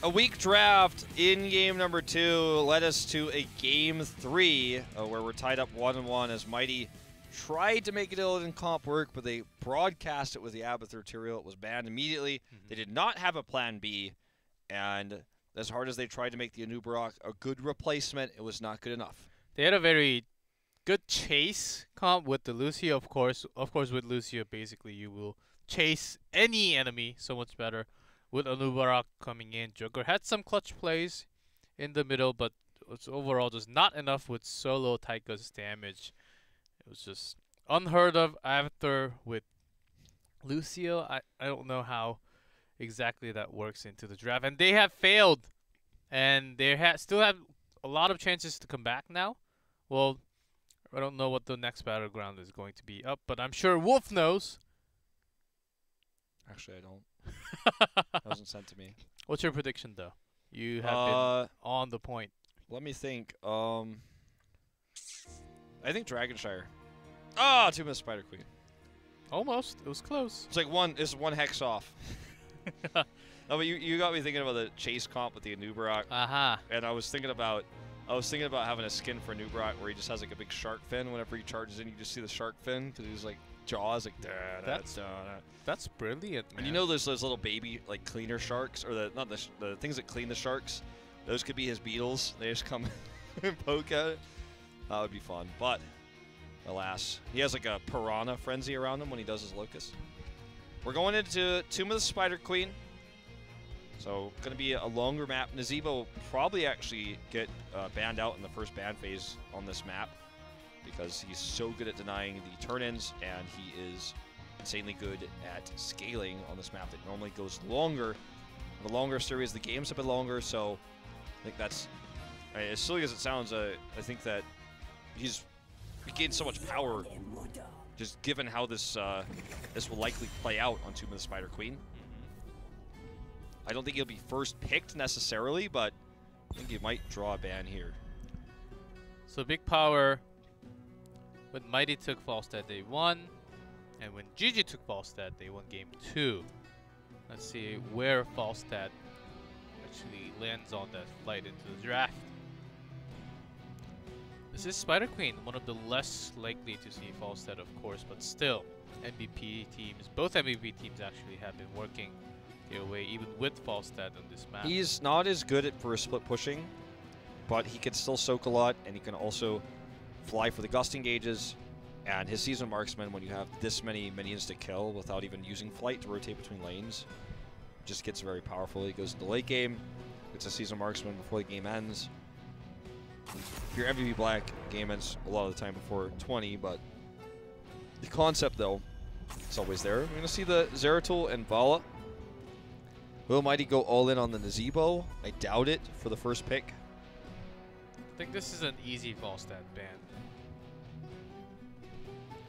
A weak draft in game number 2 led us to a game 3 where we're tied up 1-1 as Mighty tried to make it in comp work, but they broadcast it with the Abathur material. It was banned immediately. They did not have a plan B, and as hard as they tried to make the Anubarak a good replacement, it was not good enough. They had a very good chase comp with the Lucio, of course. Of course, with Lucio, basically you will chase any enemy so much better. With Anubarak coming in, Joker had some clutch plays in the middle, but it's overall just not enough with solo Taika's damage. It was just unheard of after with Lucio. I don't know how exactly that works into the draft. And they have failed. And they still have a lot of chances to come back now. Well, I don't know what the next battleground is going to be up, but I'm sure Wolf knows. Actually, I don't. That wasn't sent to me. What's your prediction, though? You have been on the point. Let me think. I think Dragonshire. Ah, 2-miss Spider Queen. Almost. It was close. It's like one hex off. No, but you got me thinking about the chase comp with the Anubarak. And I was thinking about having a skin for Anubarak where he just has like a big shark fin. Whenever he charges in, you just see the shark fin because he's like jaws like. That's brilliant, man. And you know those little baby like cleaner sharks, or the things that clean the sharks. Those could be his beetles. They just come and poke at it. That would be fun, but alas, he has like a piranha frenzy around him when he does his locust. We're going into Tomb of the Spider Queen. So, going to be a longer map. Nazeebo will probably actually get banned out in the first ban phase on this map because he's so good at denying the turn-ins, and he is insanely good at scaling on this map that normally goes longer. The longer series, the games have been longer, so I think that's, as silly as it sounds, I think that he gained so much power just given how this will likely play out on Tomb of the Spider Queen. I don't think he'll be first picked necessarily, but I think he might draw a ban here. So big power. When Mighty took Falstad, they won. And when GG took Falstad, they won game 2. Let's see where Falstad actually lands on that flight into the draft. This is Spider Queen, one of the less likely to see Falstad, of course, but still, MVP teams, both MVP teams actually have been working their way, even with Falstad on this map. He's not as good for split pushing, but he can still soak a lot, and he can also fly for the gusting gauges. And his season marksman, when you have this many minions to kill without even using flight to rotate between lanes, just gets very powerful. He goes into late game, gets a season marksman before the game ends. If you're MVP Black, game ends a lot of the time before 20, but the concept, though, it's always there. We're going to see the Zeratul and Vala. Will Mighty go all in on the Nazeebo? I doubt it for the first pick. I think this is an easy Falstad ban.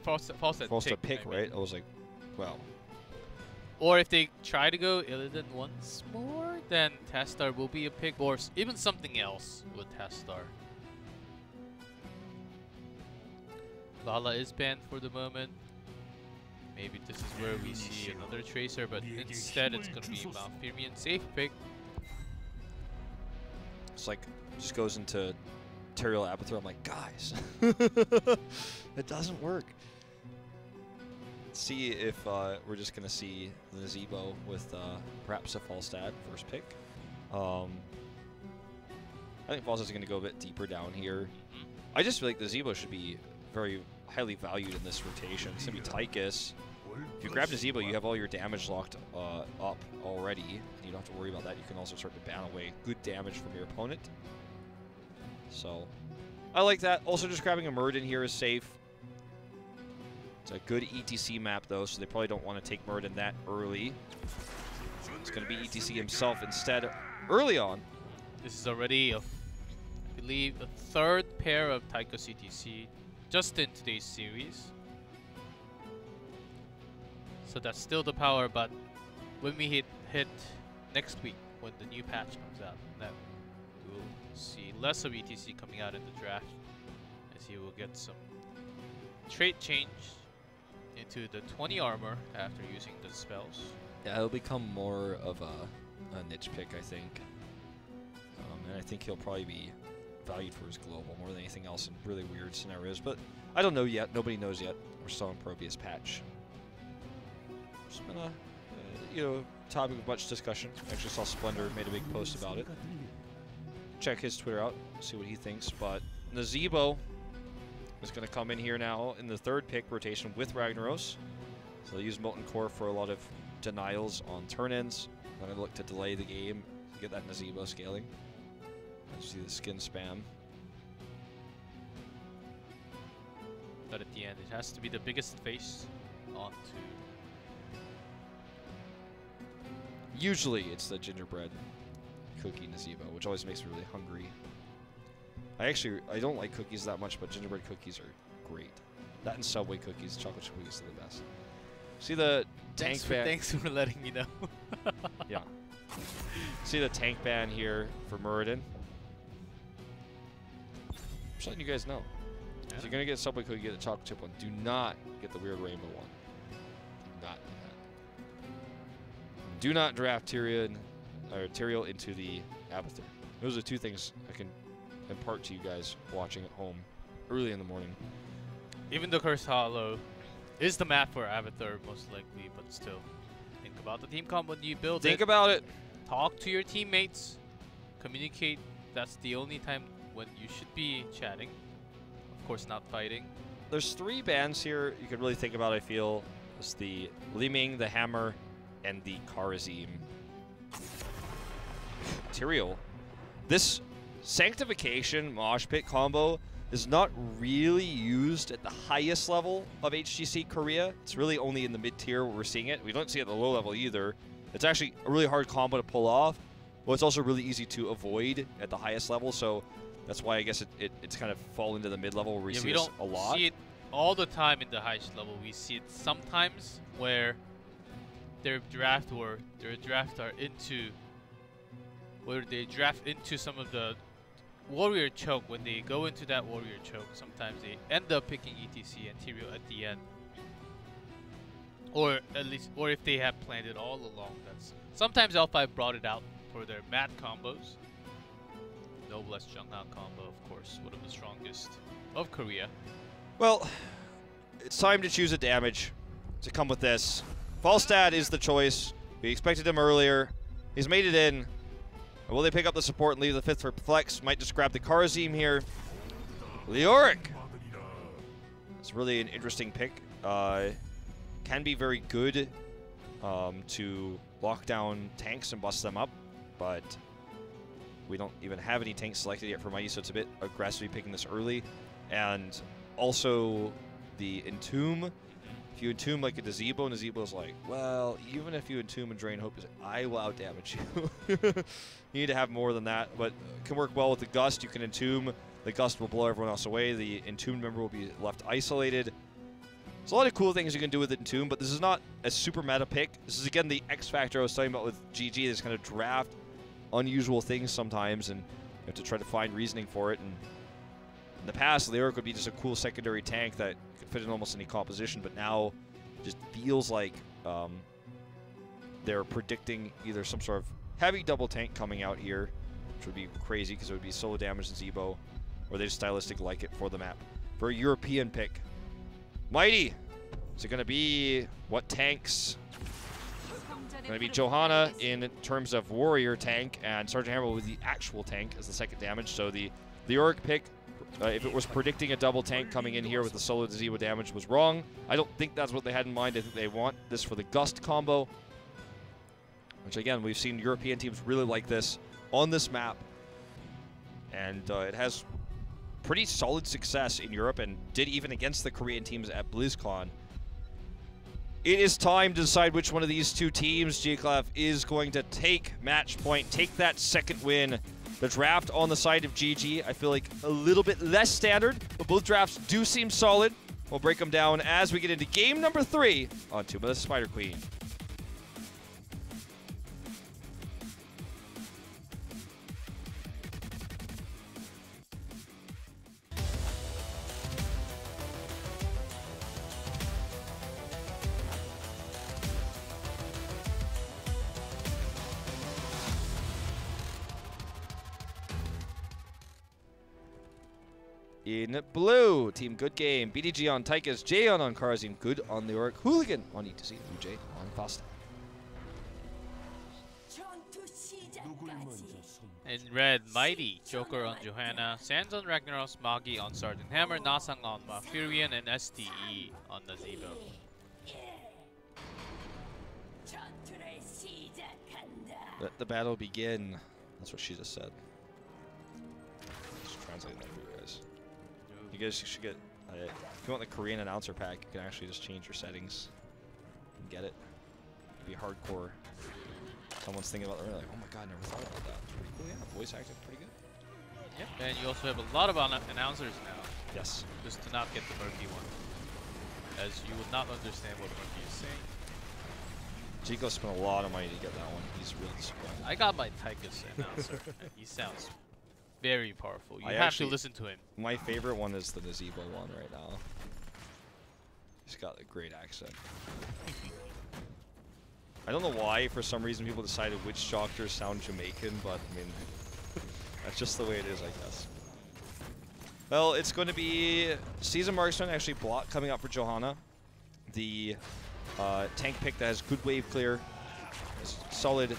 Falstad pick, right? I was like, well. Or if they try to go Illidan once more, then Tastar will be a pick, or even something else with Tastar. Lala is banned for the moment. Maybe this is where we see another Tracer, but instead it's going to be Malfurion. Safe pick. It's like, just goes into Teriel Abathur. I'm like, guys, it doesn't work. Let's see if we're just going to see the Nazeebo with perhaps a Falstad first pick. I think Falstad's going to go a bit deeper down here. I just feel like the Nazeebo should be very highly valued in this rotation. It's going to be Tychus. If you grab Nazeebo, you have all your damage locked up already. You don't have to worry about that. You can also start to ban away good damage from your opponent. So, I like that. Also, just grabbing a Murd in here is safe. It's a good ETC map, though, so they probably don't want to take Murd in that early. It's going to be ETC himself instead early on. This is already, I believe, a third pair of Tychus ETC just in today's series. So that's still the power, but when we hit next week, when the new patch comes out, that we'll see less of ETC coming out in the draft, as he will get some trait change into the 20 armor after using the spells. Yeah, it'll become more of a niche pick, I think. and I think he'll probably be valued for his global more than anything else in really weird scenarios. But I don't know yet. Nobody knows yet. We're still on Probius patch. It's been a topic of much discussion. I actually saw Splendor made a big post about it. Check his Twitter out, see what he thinks. But Nazebo is going to come in here now in the 3rd pick rotation with Ragnaros. So they'll use Molten Core for a lot of denials on turn-ins. I'm going to look to delay the game to get that Nazebo scaling. You see the skin spam. But at the end, it has to be the biggest face onto. Usually it's the gingerbread cookie Nazebo, which always makes me really hungry. I don't like cookies that much, but gingerbread cookies are great. That and Subway cookies, chocolate cookies are the best. See the tank ban? Thanks for letting me know. Yeah. See the tank ban here for Muradin? Just letting you guys know. Yeah. If you're going to get a Subway cookie, get the chocolate chip one. Do not get the weird rainbow one. Do not do that. Do not draft Tyrael into the Abathur. Those are 2 things I can impart to you guys watching at home early in the morning. Even though Cursed Hollow is the map for Avatar, most likely, but still. Think about the team comp when you build it. Think about it. Talk to your teammates. Communicate. That's the only time when you should be chatting. Of course, not fighting. There's 3 bans here you could really think about, I feel. It's the Liming, the Hammer, and the Kharazim. Tyrael. This Sanctification Mosh Pit combo is not really used at the highest level of HGC Korea. It's really only in the mid-tier where we're seeing it. We don't see it at the low level either. It's actually a really hard combo to pull off, but it's also really easy to avoid at the highest level, so that's why I guess it's kind of fall into the mid-level where we see this a lot. We don't see it all the time in the highest level. We see it sometimes where their draft are into, where they draft into some of the warrior choke. When they go into that warrior choke, sometimes they end up picking ETC and Tyrael at the end, or at least, or if they have planned it all along. That's sometimes L5 brought it out for their mat combos. Noblesse Jungha combo, of course, one of the strongest of Korea. Well, it's time to choose a damage to come with this. Falstad is the choice. We expected him earlier. He's made it in. Will they pick up the support and leave the 5th for flex? Might just grab the Kharazim here. Leoric. It's really an interesting pick. Can be very good to lock down tanks and bust them up, but we don't even have any tanks selected yet for Mighty, so it's a bit aggressively picking this early. And also the Entomb. If you Entomb like a Nazebo, Nazebo's like, well, even if you Entomb and Drain Hope, I will outdamage you. You need to have more than that, but it can work well with the Gust. You can Entomb. The Gust will blow everyone else away. The Entombed member will be left isolated. There's a lot of cool things you can do with Entomb, but this is not a super meta pick. This is, again, the X factor I was talking about with GG. This kind of draft unusual things sometimes, and you have to try to find reasoning for it. And in the past, Leoric would be just a cool secondary tank that could fit in almost any composition, but now it just feels like they're predicting either some sort of heavy double tank coming out here, which would be crazy because it would be solo damage and Zebo, or they just stylistic like it for the map. For a European pick, Mighty, is it going to be what tanks? Going to be Johanna in terms of warrior tank, and Sergeant Hammer with the actual tank as the 2nd damage. So the Leoric pick, if it was predicting a double tank coming in here with the solo Zebo damage, was wrong. I don't think that's what they had in mind. I think they want this for the Gust combo, which again, we've seen European teams really like this on this map. And it has pretty solid success in Europe and did even against the Korean teams at BlizzCon. It is time to decide which one of these 2 teams GClef is going to take match point, take that 2nd win. The draft on the side of GG, I feel like a little bit less standard, but both drafts do seem solid. We'll break them down as we get into game number 3 on Tomb of the Spider Queen. In blue, Team Good Game. BDG on Tychus, Jaeon on Karazim, Good on the Orc, Hooligan on HGC, UJ on Fast. In red, Mighty, Joker on Johanna, Sands on Ragnaros, Magi on Sergeant Hammer, Nasang on Malfurion, and STE on Nazebo. Let the battle begin. That's what she just said. Just translating that for you guys. You guys should get, if you want the Korean announcer pack, you can actually just change your settings and get it. Be hardcore. Someone's thinking about it, like, oh my god, never thought about that. It's pretty cool, yeah. Voice acting pretty good. Yep, and you also have a lot of announcers now. Yes. Just to not get the murky one, as you would not understand what murky is saying. Chico spent a lot of money to get that one. He's really disappointed. I got my Tychus announcer, and he sounds very powerful. You have actually, to listen to him. My favorite one is the Nazebo one right now. He's got a great accent. I don't know why, for some reason, people decided which doctors sound Jamaican, but I mean, that's just the way it is, I guess. Well, it's going to be Season Marksman, actually block coming up for Johanna. The tank pick that has good wave clear, solid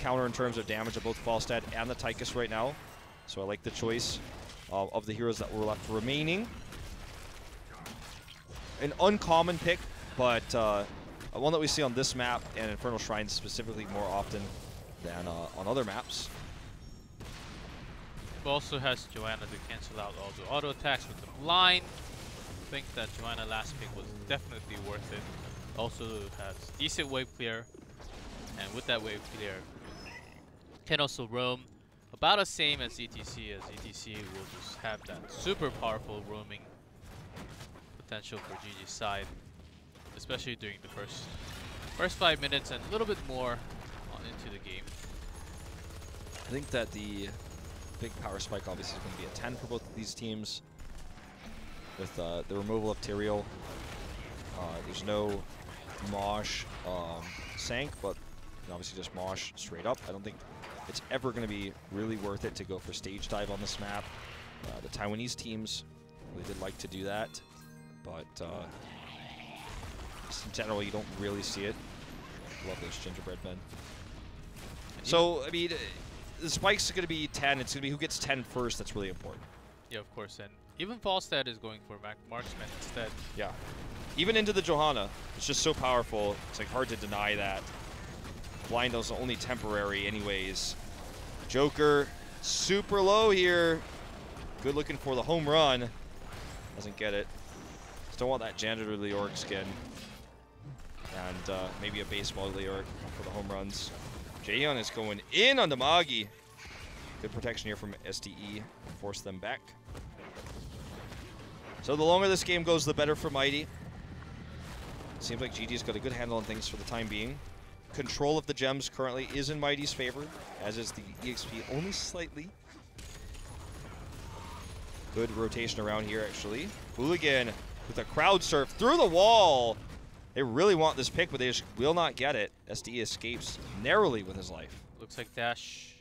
counter in terms of damage of both Falstad and the Tychus right now. So I like the choice of the heroes that were left remaining. An uncommon pick, but one that we see on this map and Infernal Shrines specifically more often than on other maps. Also has Joanna to cancel out all the auto attacks with the blind. I think that Joanna last pick was definitely worth it. Also has decent wave clear, and with that wave clear, can also roam about the same as ETC, as ETC will just have that super powerful roaming potential for GG's side, especially during the first 5 minutes and a little bit more into the game. I think that the big power spike obviously is going to be a 10 for both of these teams. With the removal of Tyrael, there's no Mosh Sank, but obviously just Mosh straight up. I don't think it's ever going to be really worth it to go for stage dive on this map. The Taiwanese teams really did like to do that, but just in general, you don't really see it. Love those gingerbread men. So, I mean, the spike's going to be 10. It's going to be who gets 10 first that's really important. Yeah, of course, and even Falstad is going for Marksman instead. Yeah. Even into the Johanna, it's just so powerful. It's like hard to deny that. Blind is only temporary anyways. Joker, super low here. Good looking for the home run. Doesn't get it. Still want that Janitor Leoric skin. And maybe a Baseball Leoric for the home runs. Jaeon is going in on the Magi. Good protection here from SDE. Force them back. So the longer this game goes, the better for Mighty. Seems like GG's got a good handle on things for the time being. Control of the gems currently is in Mighty's favor, as is the EXP only slightly. Good rotation around here, actually. Hooligan with a crowd surf through the wall. They really want this pick, but they just will not get it. SDE escapes narrowly with his life. Looks like Dash,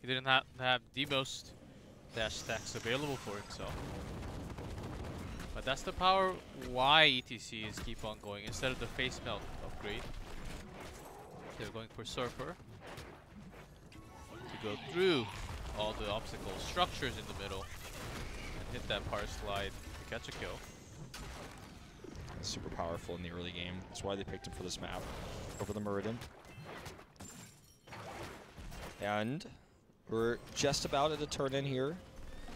he didn't have the most Dash stacks available for himself. But that's the power why ETC is keep on going instead of the face melt upgrade. They're going for Surfer to go through all the obstacle structures in the middle and hit that power slide to catch a kill. Super powerful in the early game. That's why they picked him for this map over the Muradin. And we're just about at a turn in here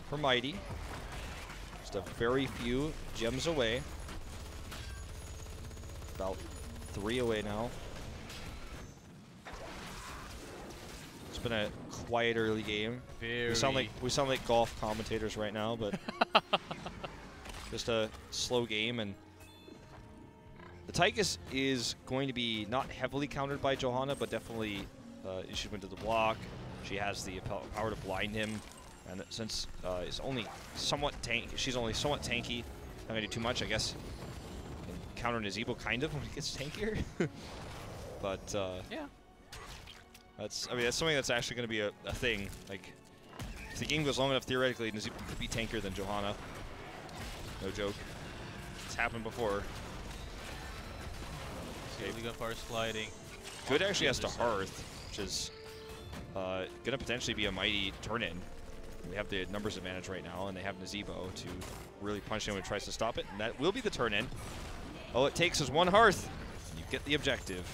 for Mighty. Just a very few gems away. About 3 away now. It's been a quiet early game. We sound like golf commentators right now, but just a slow game. And the Tychus is going to be not heavily countered by Johanna, but definitely she went to the block. She has the power to blind him, and since she's only somewhat tanky. Not gonna do too much, I guess. Can counter Nazebo kind of when he gets tankier, but yeah, that's something that's actually gonna be a thing. Like If the game goes long enough, theoretically, Nazeebo could be tankier than Johanna. No joke. It's happened before. Okay. Really good far sliding. Good actually has to Hearth, which is going to potentially be a mighty turn-in. We have the numbers advantage right now, and they have Nazeebo to really punch him when he tries to stop it, and that will be the turn-in. All it takes is one Hearth, and you get the objective.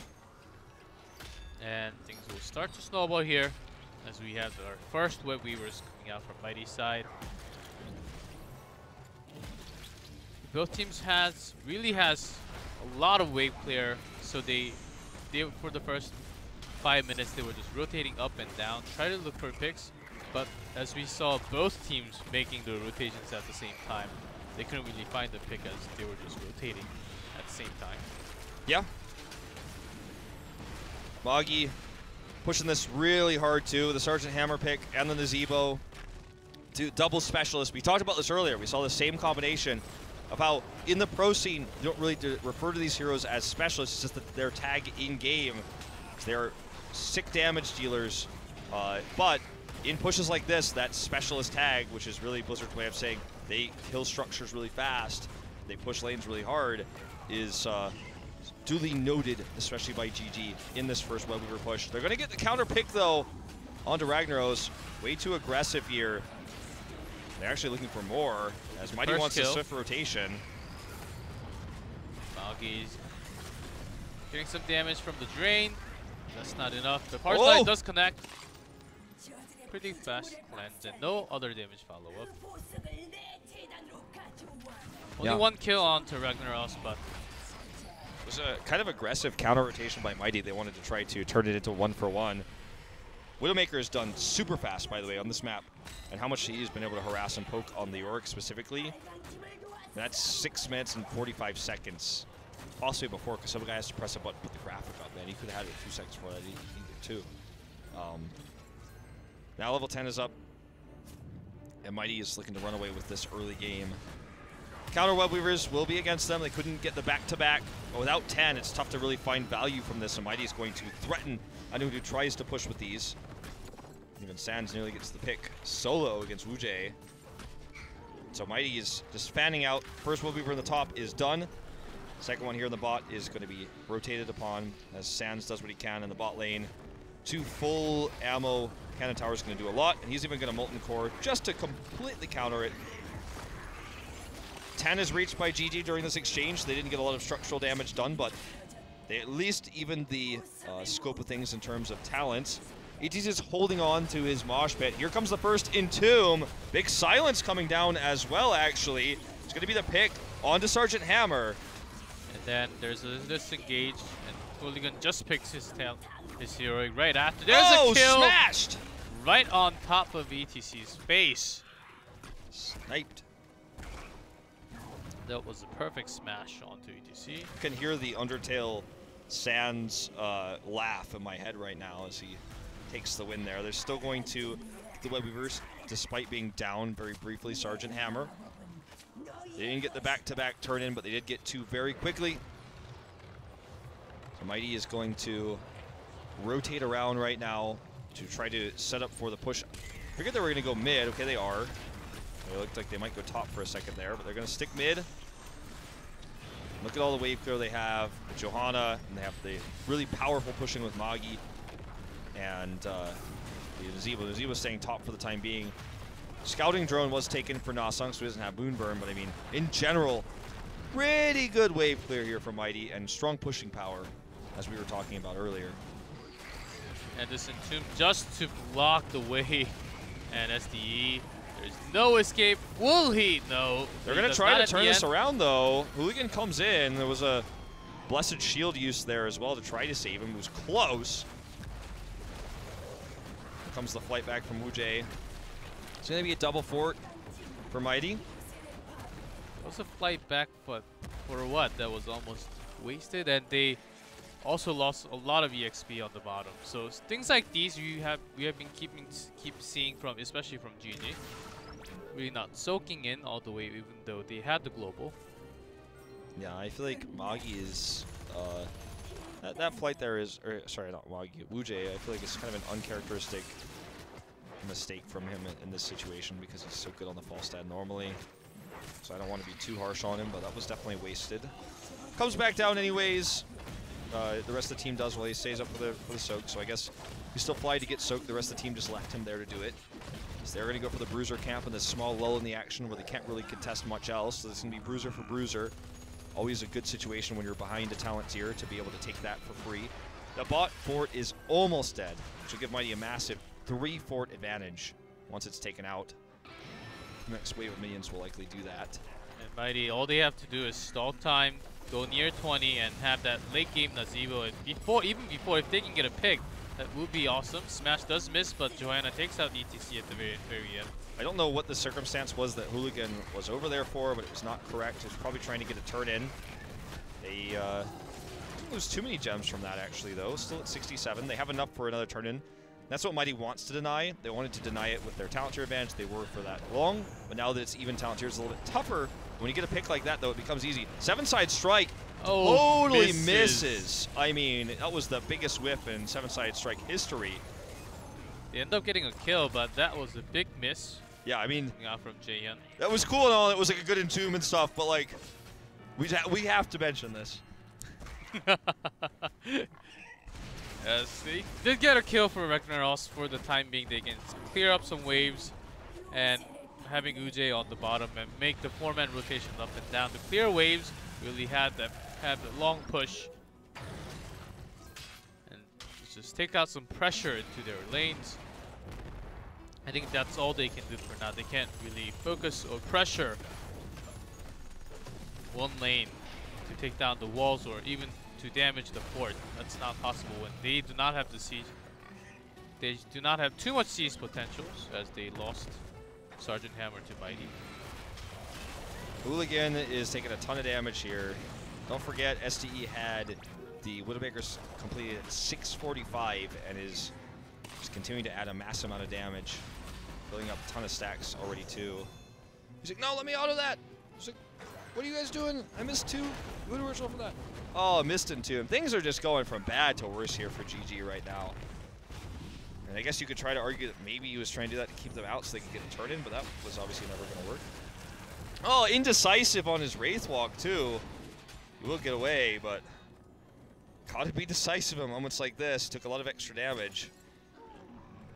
And things will start to snowball here, as we have our first Web Weavers coming out from Mighty side. Both teams really has a lot of wave clear, so they for the first 5 minutes they were just rotating up and down, try to look for picks. But as we saw both teams making the rotations at the same time, they couldn't really find the pick as they were just rotating at the same time. Yeah. Moggy pushing this really hard too. The Sergeant Hammer pick and the Nazeebo. Double specialist. We talked about this earlier. We saw the same combination of how in the pro scene you don't really refer to these heroes as specialists. It's just that their tag in game. They're sick damage dealers, but in pushes like this, that specialist tag, which is really Blizzard's way of saying they kill structures really fast, they push lanes really hard, is duly noted, especially by GG in this first Web Weaver push. They're going to get the counter pick, though, onto Ragnaros. Way too aggressive here. They're actually looking for more, as Mighty wants a swift rotation. Moggy's getting some damage from the drain. That's not enough. The power slide does connect. Pretty fast lands and no other damage follow-up. Only one kill onto Ragnaros, but it was a kind of aggressive counter rotation by Mighty. They wanted to try to turn it into 1-for-1. Widowmaker is done super fast, by the way, on this map, and how much he's been able to harass and poke on the Orc specifically. That's 6 minutes and 45 seconds. Possibly before, because some guy has to press a button, put the graphic up, man. He could have had it a few seconds before that. He did too. Now level 10 is up, and Mighty is looking to run away with this early game. Counter Web Weavers will be against them. They couldn't get the back-to-back. But without 10, it's tough to really find value from this, and Mighty is going to threaten anyone who tries to push with these. Even Sans nearly gets the pick solo against Wujie. So Mighty is just fanning out. First Web Weaver in the top is done. Second one here in the bot is going to be rotated upon as Sans does what he can in the bot lane. 2 full ammo Cannon Tower is going to do a lot, and he's even going to Molten Core just to completely counter it. 10 is reached by GG during this exchange. They didn't get a lot of structural damage done, but they at least evened the scope of things in terms of talents. HGC is holding on to his mosh pit. Here comes the first Entomb. Big silence coming down as well, actually. It's going to be the pick onto Sergeant Hammer. And then there's a disengage, and Hooligan just picks his heroic right after. There's a kill! Smashed! Right on top of ETC's face. Sniped. That was a perfect smash onto ETC. You can hear the Undertale Sans laugh in my head right now as he takes the win there. They're still going to the Web Weavers, despite being down very briefly. Sergeant Hammer. They didn't get the back-to-back turn in, but they did get 2 very quickly. So Mighty is going to rotate around right now to try to set up for the push. I figured they were going to go mid. Okay, they are. It looked like they might go top for a second there, but they're going to stick mid. Look at all the wave clear they have with Johanna, and they have the really powerful pushing with Moggy and Nazeebo. Nazeebo staying top for the time being. Scouting drone was taken for Nasung, so he doesn't have Moonburn, but I mean, in general, pretty good wave clear here from Mighty and strong pushing power, as we were talking about earlier. And this Entomb just to block the way, and SDE. There's no escape. Will he? No. They're going to try to turn this around, though. Hooligan comes in. There was a Blessed Shield use there as well to try to save him. It was close. Here comes the flight back from Wujie. It's going to be a double fort for Mighty. It was a flight back, but for what? That was almost wasted, and they also lost a lot of EXP on the bottom. So things like these we have been keep seeing from, especially from GG. Really not soaking in all the way, even though they had the global. Yeah, I feel like Moggy is that flight there is, or sorry, not Moggy, Wujie. I feel like it's kind of an uncharacteristic mistake from him in this situation because he's so good on the false stand normally. So I don't want to be too harsh on him, but that was definitely wasted. Comes back down anyways. The rest of the team does while he stays up for the soak. So I guess he still fly to get soaked. The rest of the team just left him there to do it. So they're going to go for the bruiser camp in this small lull in the action where they can't really contest much else. So this is going to be bruiser for bruiser. Always a good situation when you're behind a talent tier to be able to take that for free. The bot fort is almost dead, which will give Mighty a massive 3 fort advantage once it's taken out. The next wave of minions will likely do that. And Mighty, all they have to do is stall time, go near 20, and have that late game Nazebo. And even before, if they can get a pick, that would be awesome. Smash does miss, but Johanna takes out ETC at the very end. I don't know what the circumstance was that Hooligan was over there for, but it was not correct. He was probably trying to get a turn in. They didn't lose too many gems from that, actually, though. Still at 67. They have enough for another turn in. That's what Mighty wants to deny. They wanted to deny it with their talent tier advantage. They were for that long, but now that it's even talent tier, it's a little bit tougher. When you get a pick like that, though, it becomes easy. 7-side strike. Oh, totally misses. I mean, that was the biggest whiff in 7-side strike history. They end up getting a kill, but that was a big miss. Yeah, I mean, out from Jaehyun. That was cool and all. It was like a good entomb and stuff, but like, we have to mention this. Yes, they did get a kill for Ragnaros for the time being. They can clear up some waves, and having Uj on the bottom and make the 4-man rotation up and down. The clear waves really have the long push and just take out some pressure into their lanes. I think that's all they can do for now. They can't really focus or pressure one lane to take down the walls or even to damage the fort. That's not possible when they do not have the siege. They do not have too much siege potentials as they lost Sergeant Hammer to Mighty. Hooligan is taking a ton of damage here. Don't forget, SDE had the Widowmakers completed at 645 and is just continuing to add a massive amount of damage, building up a ton of stacks already too. He's like, no, let me auto that. He's like, what are you guys doing? I missed 2. Voodoo Ritual for that. Oh, missed into him. Things are just going from bad to worse here for GG right now. And I guess you could try to argue that maybe he was trying to do that to keep them out so they could get a turn in, but that was obviously never going to work. Oh, indecisive on his Wraith Walk too. He will get away, but gotta be decisive in moments like this. Took a lot of extra damage.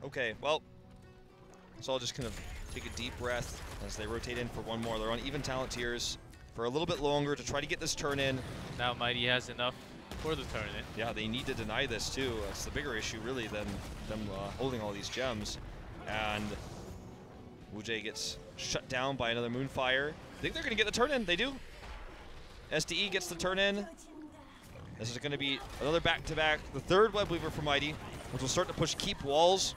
Okay, well, so I'll just kind of take a deep breath as they rotate in for one more. They're on even talent tiers for a little bit longer to try to get this turn in. Now Mighty has enough for the turn in. Yeah, they need to deny this too. That's the bigger issue really than them holding all these gems. And Wu-Jae gets shut down by another Moonfire. I think they're going to get the turn in. They do. SDE gets the turn in. This is going to be another back-to-back, the third Web Weaver for Mighty, which will start to push keep walls.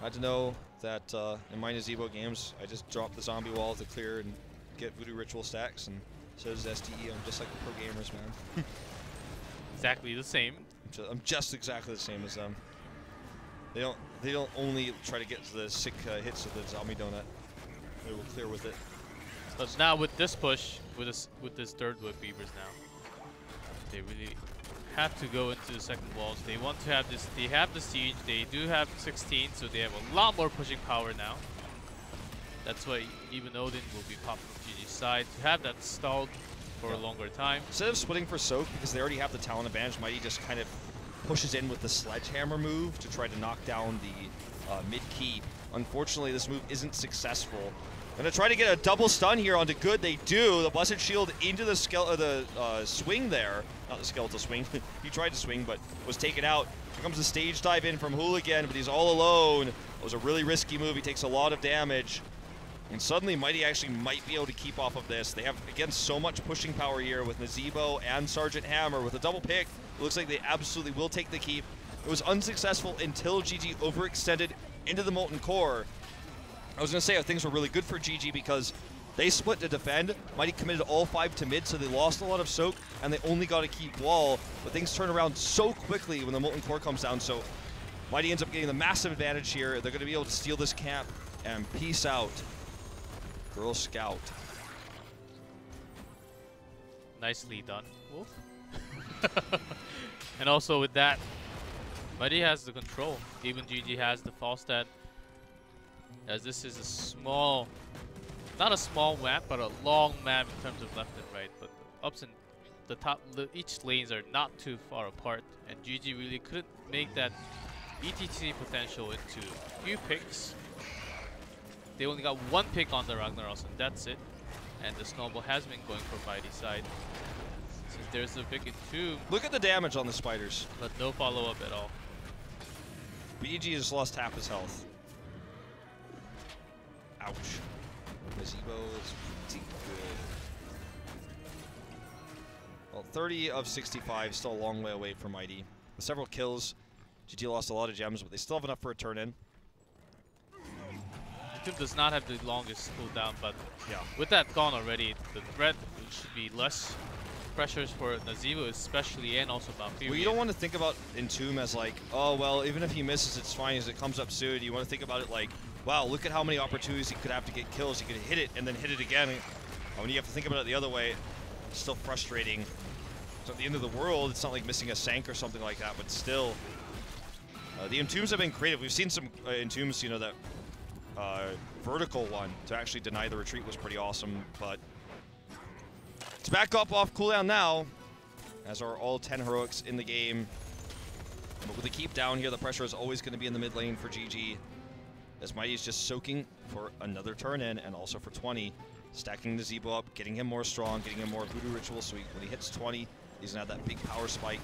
I had to know that in my Nazebo games, I just drop the zombie wall to clear and get Voodoo Ritual stacks, and so does SDE. I'm just like the pro gamers, man. Exactly the same. I'm just exactly the same as them. They don't only try to get to the sick hits of the zombie donut. They will clear with it. But now with this push, with this third Web Weavers now, they really have to go into the second walls. They want to have this. They have the siege. They do have 16, so they have a lot more pushing power now. That's why even Odin will be popped from GG's side to have that stalled for a longer time. Instead of splitting for soak, because they already have the talent advantage, Mighty just kind of pushes in with the sledgehammer move to try to knock down the mid-key. Unfortunately, this move isn't successful. Gonna try to get a double stun here onto Good. They do. The Blessed Shield into the swing there. Not the skeletal swing. He tried to swing, but was taken out. Here comes the stage dive in from Hooligan, but he's all alone. It was a really risky move. He takes a lot of damage. And suddenly, Mighty actually might be able to keep off of this. They have, again, so much pushing power here with Nazebo and Sergeant Hammer. With a double pick, it looks like they absolutely will take the keep. It was unsuccessful until GG overextended into the Molten Core. I was going to say things were really good for GG because they split to defend. Mighty committed all 5 to mid, so they lost a lot of soak, and they only got to keep wall. But things turn around so quickly when the Molten Core comes down, so Mighty ends up getting the massive advantage here. They're going to be able to steal this camp and peace out. Girl Scout. Nicely done, Wolf. And also with that, Mighty has the control. Even GG has the Falstad. As this is a small, not a small map, but a long map in terms of left and right. But the ups and the top, each lanes are not too far apart. And GG really couldn't make that ETC potential into a few picks. They only got one pick on the Ragnaros, and that's it. And the snowball has been going for Mighty side. Since there's a big entomb. Look at the damage on the spiders. But no follow-up at all. BG has lost half his health. Ouch. Gazebo is pretty good. Well, 30 of 65, still a long way away from Mighty. With several kills, GG lost a lot of gems, but they still have enough for a turn-in. Entomb does not have the longest cooldown, but yeah, with that gone already, the threat should be less pressures for Nazeebo especially, and also Valkyrie. Well, you don't want to think about Entomb as like, oh, well, even if he misses, it's fine as it comes up soon. You want to think about it like, wow, look at how many opportunities he could have to get kills. He could hit it and then hit it again. And when you have to think about it the other way, it's still frustrating. So at the end of the world, it's not like missing a Sank or something like that, but still. The Entombs have been creative. We've seen some Entombs, you know, that vertical one to actually deny the retreat was pretty awesome, but it's back up off cooldown now, as are all 10 heroics in the game. But with the keep down here, the pressure is always going to be in the mid lane for GG, as Mighty is just soaking for another turn in, and also for 20, stacking the Zebo up, getting him more strong, getting him more Voodoo Ritual, so when he hits 20, he's going to have that big power spike.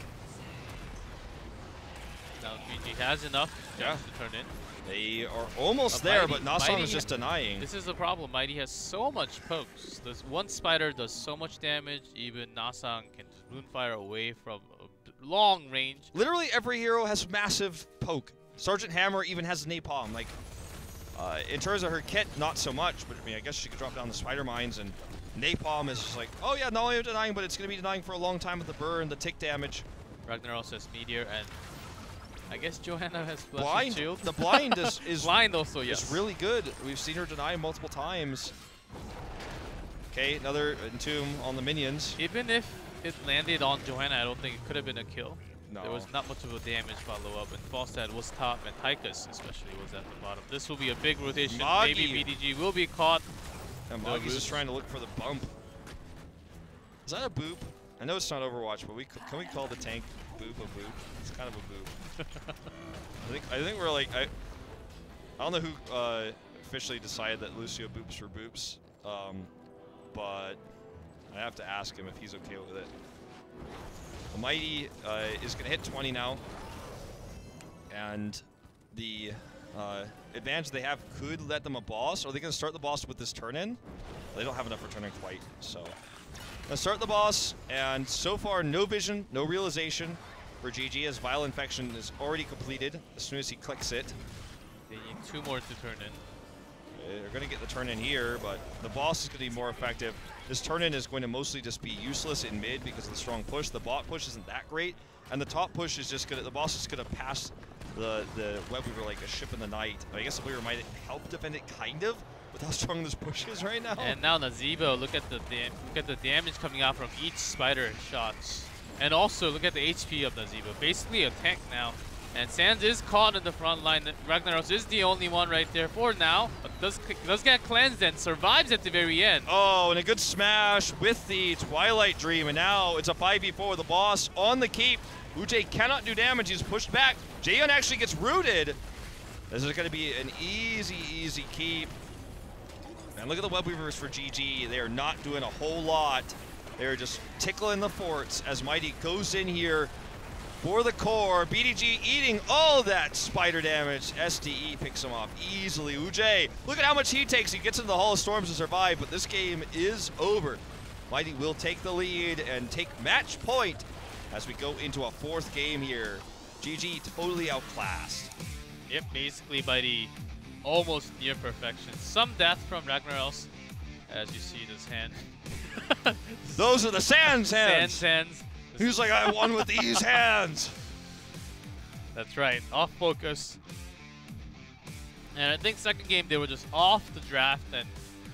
Now GG has enough to turn in. They are almost there, but Nasong is just denying. This is the problem. Mighty has so much pokes. This one spider does so much damage. Even Nasong can just Moonfire away from a long range. Literally every hero has massive poke. Sergeant Hammer even has napalm. Like, in terms of her kit, not so much. But I mean, I guess she could drop down the spider mines, and napalm is just like, oh yeah, not only am I denying, but it's going to be denying for a long time with the burn, the tick damage. Ragnaros has Meteor, and I guess Johanna has blind. Shield. The blind is blind also, yes. Is really good. We've seen her deny multiple times. Okay, another Entomb on the minions. Even if it landed on Johanna, I don't think it could have been a kill. No. There was not much of a damage follow-up, and Falstad was top, and Tychus especially was at the bottom. This will be a big rotation. Magi. Maybe BDG will be caught. And Magi's just trying to look for the bump. Is that a boop? I know it's not Overwatch, but can we call the tank boop a boop? It's kind of a boop. I think we're like, I don't know who officially decided that Lucio boops for boops, but I have to ask him if he's okay with it. The Mighty is going to hit 20 now, and the advantage they have could let them a boss. Are they going to start the boss with this turn-in? They don't have enough for turn-in quite, so. Gonna start the boss, and so far no vision, no realization for GG, as Vile Infection is already completed as soon as he clicks it. They need 2 more to turn in. They're going to get the turn in here, but the boss is going to be more effective. This turn in is going to mostly just be useless in mid because of the strong push. The bot push isn't that great, and the top push is just going to, the boss is going to pass the Web Weaver like a ship in the night. I guess the Weaver might help defend it kind of with how strong this push is right now. And now Nazeebo, look at the damage coming out from each spider shots. And also look at the HP of Nazeebo. Basically a tank now. And Sands is caught in the front line. Ragnaros is the only one right there for now, but does get cleansed and survives at the very end. Oh, and a good smash with the Twilight Dream, and now it's a 5v4 with the boss on the keep. Uj cannot do damage, he's pushed back. Jaehyun actually gets rooted. This is going to be an easy keep. And look at the Web Weavers for GG. They are not doing a whole lot. They're just tickling the forts as Mighty goes in here for the core. BDG eating all that spider damage. SDE picks him off easily. Uj, look at how much he takes. He gets into the Hall of Storms to survive, but this game is over. Mighty will take the lead and take match point as we go into a 4th game here. GG totally outclassed. Yep, basically Mighty almost near perfection. Some death from Ragnaros, as you see this hand. Those are the Sands hands. Sands hands. He was like, I won with these hands. That's right, off focus. And I think second game they were just off the draft and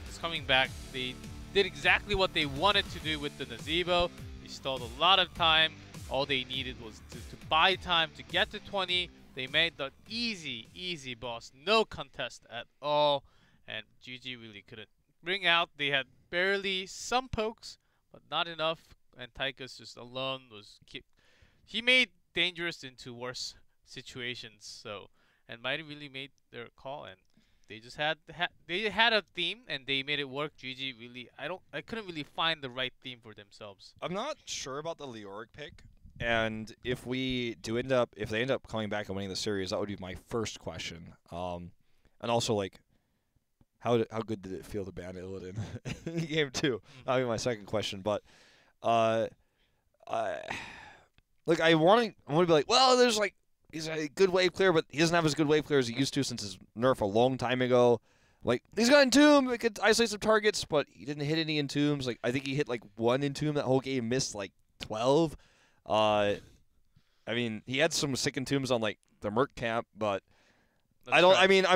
just coming back. They did exactly what they wanted to do with the Nazeebo. They stalled a lot of time All they needed was to buy time to get to 20. They made the easy boss. No contest at all. And GG really couldn't bring out. They had barely some pokes, but not enough. And Tychus just alone was he made dangerous into worse situations. So, and Mighty really made their call, and they just they had a theme and they made it work. GG really, I couldn't really find the right theme for themselves. I'm not sure about the Leoric pick, and if they end up coming back and winning the series, that would be my first question. And also like, how good did it feel to ban Illidan in game 2? That would be my second question. But like I want to be like, well, there's like he's a good wave clear, but he doesn't have as good wave clear as he used to since his nerf a long time ago. Like he's got Entomb, it could isolate some targets, but he didn't hit any Entombs. Like I think he hit like 1 Entomb that whole game, missed like 12. I mean, he had some sick Entombs on like the Merc camp, but That's right. I mean,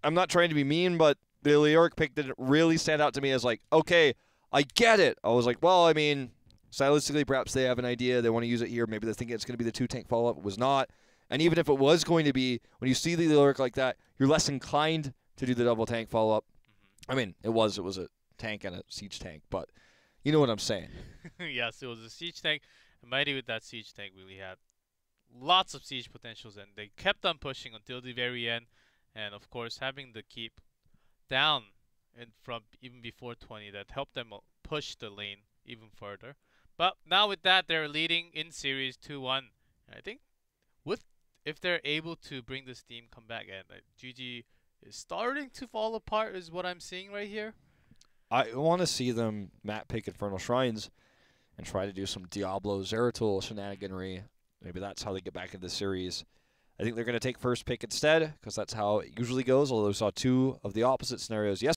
I'm not trying to be mean, but the Leoric pick didn't really stand out to me as like, okay, I get it. I was like, well, I mean, stylistically, perhaps they have an idea. They want to use it here. Maybe they're thinking it's going to be the 2-tank follow-up. It was not. And even if it was going to be, when you see the Leoric like that, you're less inclined to do the double tank follow-up. I mean, it was a tank and a siege tank, but you know what I'm saying. Yes, it was a siege tank. And Mighty with that siege tank really had lots of siege potentials, and they kept on pushing until the very end. And of course, having the keep down and from even before 20, that helped them push the lane even further. But now with that, they're leading in series 2-1. I think if they're able to bring this team come back, and GG is starting to fall apart is what I'm seeing right here. I want to see them map pick Infernal Shrines and try to do some Diablo Zeratul shenaniganry. Maybe that's how they get back into the series. I think they're going to take first pick instead because that's how it usually goes, although we saw 2 of the opposite scenarios yesterday.